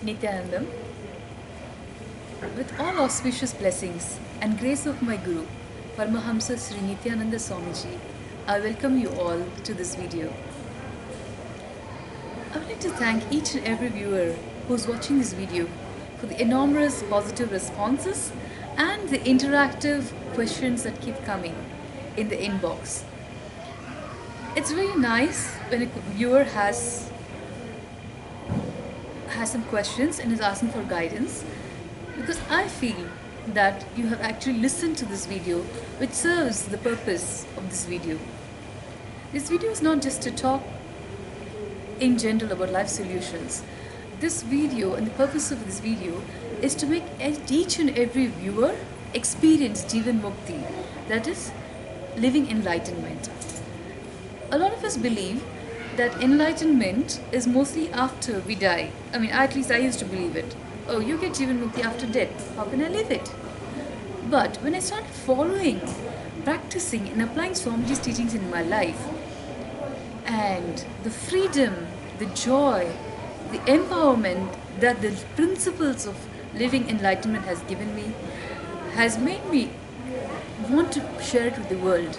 Nithyanandam, with all auspicious blessings and grace of my Guru, Paramahamsa Sri Nithyananda Swamiji, I welcome you all to this video. I would like to thank each and every viewer who's watching this video for the enormous positive responses and the interactive questions that keep coming in the inbox. It's really nice when a viewer has some questions and is asking for guidance, because I feel that you have actually listened to this video, which serves the purpose of this video. This video is not just to talk in general about life solutions. This video and the purpose of this video is to make each and every viewer experience Jivan Mukti, that is, living enlightenment. A lot of us believe that enlightenment is mostly after we die. I mean, at least I used to believe it. Oh, you get Jivan Mukti after death. How can I live it? But when I started following, practicing and applying Swamiji's teachings in my life, and the freedom, the joy, the empowerment that the principles of living enlightenment has given me, has made me want to share it with the world.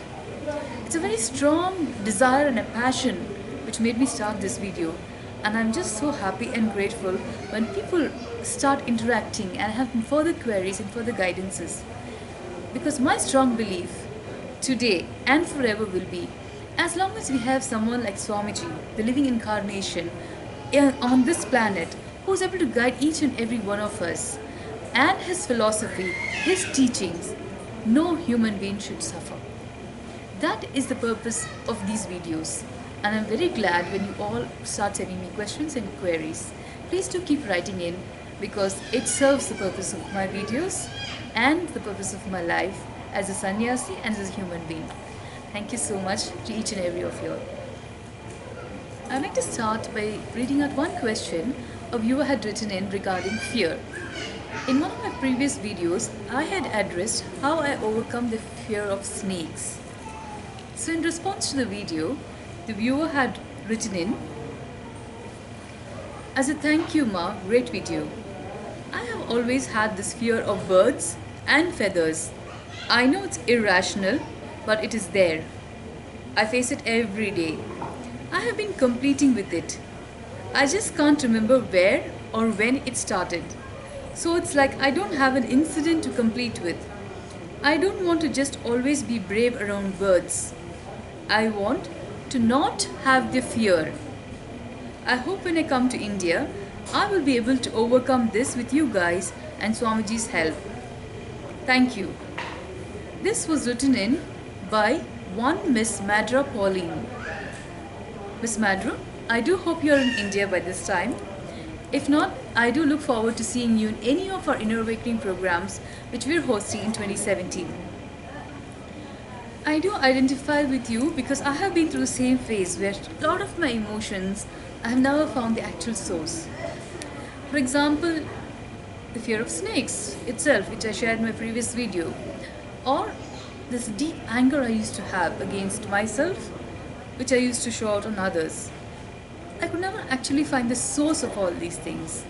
It's a very strong desire and a passion which made me start this video, and I'm just so happy and grateful when people start interacting and have further queries and further guidances, because my strong belief today and forever will be, as long as we have someone like Swamiji, the living incarnation on this planet, who is able to guide each and every one of us, and his philosophy, his teachings, no human being should suffer. That is the purpose of these videos, and I'm very glad when you all start sending me questions and queries. Please do keep writing in, because it serves the purpose of my videos and the purpose of my life as a sannyasi and as a human being. Thank you so much to each and every of you. I'd like to start by reading out one question a viewer had written in regarding fear. In one of my previous videos, I had addressed how I overcome the fear of snakes. So in response to the video, the viewer had written in, "As a thank you ma, great video. I have always had this fear of birds and feathers. I know it's irrational, but it is there. I face it every day. I have been completing with it. I just can't remember where or when it started. So it's like I don't have an incident to complete with. I don't want to just always be brave around birds. I want to not have the fear. I hope when I come to India, I will be able to overcome this with you guys and Swamiji's help. Thank you." This was written in by one Miss Madra Pauline. Miss Madra, I do hope you are in India by this time. If not, I do look forward to seeing you in any of our Inner Awakening programs which we are hosting in 2017. I do identify with you because I have been through the same phase where a lot of my emotions I have never found the actual source. For example, the fear of snakes itself, which I shared in my previous video, or this deep anger I used to have against myself, which I used to show out on others. I could never actually find the source of all these things.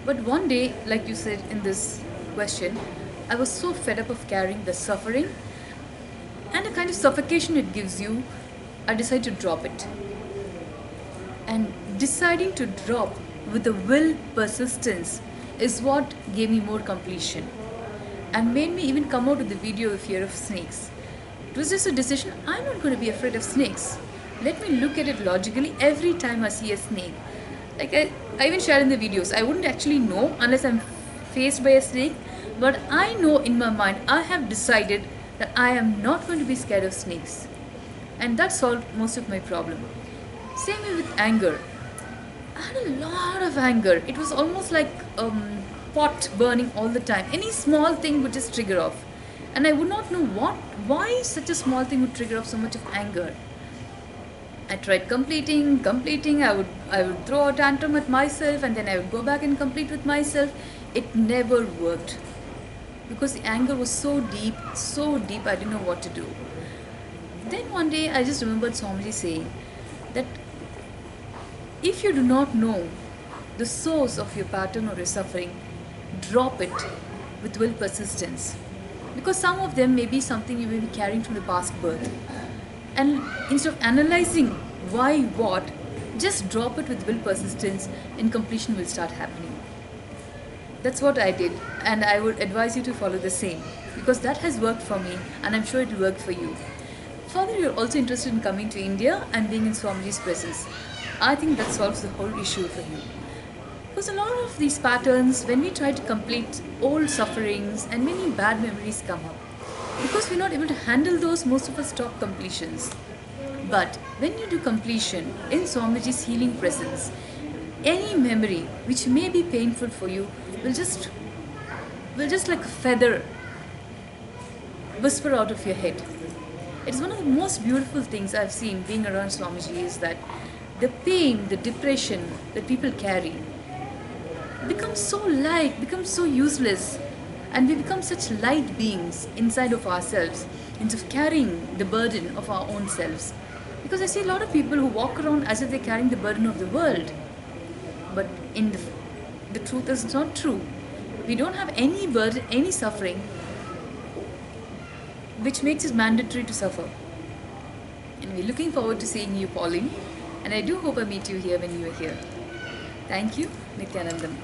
But one day, like you said in this question, I was so fed up of carrying the suffering and the kind of suffocation it gives you, I decided to drop it. And deciding to drop with the will persistence is what gave me more completion and made me even come out with the video of fear of snakes. It was just a decision, I'm not going to be afraid of snakes. Let me look at it logically every time I see a snake. Like I even shared in the videos, I wouldn't actually know unless I'm faced by a snake, but I know in my mind, I have decided that I am not going to be scared of snakes. And that solved most of my problem. Same way with anger. I had a lot of anger. It was almost like pot burning all the time. Any small thing would just trigger off. And I would not know why such a small thing would trigger off so much of anger. I tried completing, I would throw a tantrum at myself, and then I would go back and complete with myself. It never worked. Because the anger was so deep, I didn't know what to do. Then one day I just remembered Swamiji saying that if you do not know the source of your pattern or your suffering, drop it with will persistence. Because some of them may be something you may be carrying from the past birth. And instead of analyzing why, what, just drop it with will persistence and completion will start happening. That's what I did, and I would advise you to follow the same, because that has worked for me and I'm sure it will work for you. Further, you're also interested in coming to India and being in Swamiji's presence. I think that solves the whole issue for you. Because a lot of these patterns, when we try to complete old sufferings and many bad memories come up. Because we're not able to handle those, most of us stop completions. But when you do completion in Swamiji's healing presence, any memory which may be painful for you will just like a feather whisper out of your head. It is one of the most beautiful things I've seen being around Swamiji is that the pain, the depression that people carry becomes so light, becomes so useless, and we become such light beings inside of ourselves instead of carrying the burden of our own selves. Because I see a lot of people who walk around as if they're carrying the burden of the world. But in the truth is not true. We don't have any burden, any suffering, which makes it mandatory to suffer. And we're looking forward to seeing you, Pauline. And I do hope I meet you here when you are here. Thank you, Nithyanandam.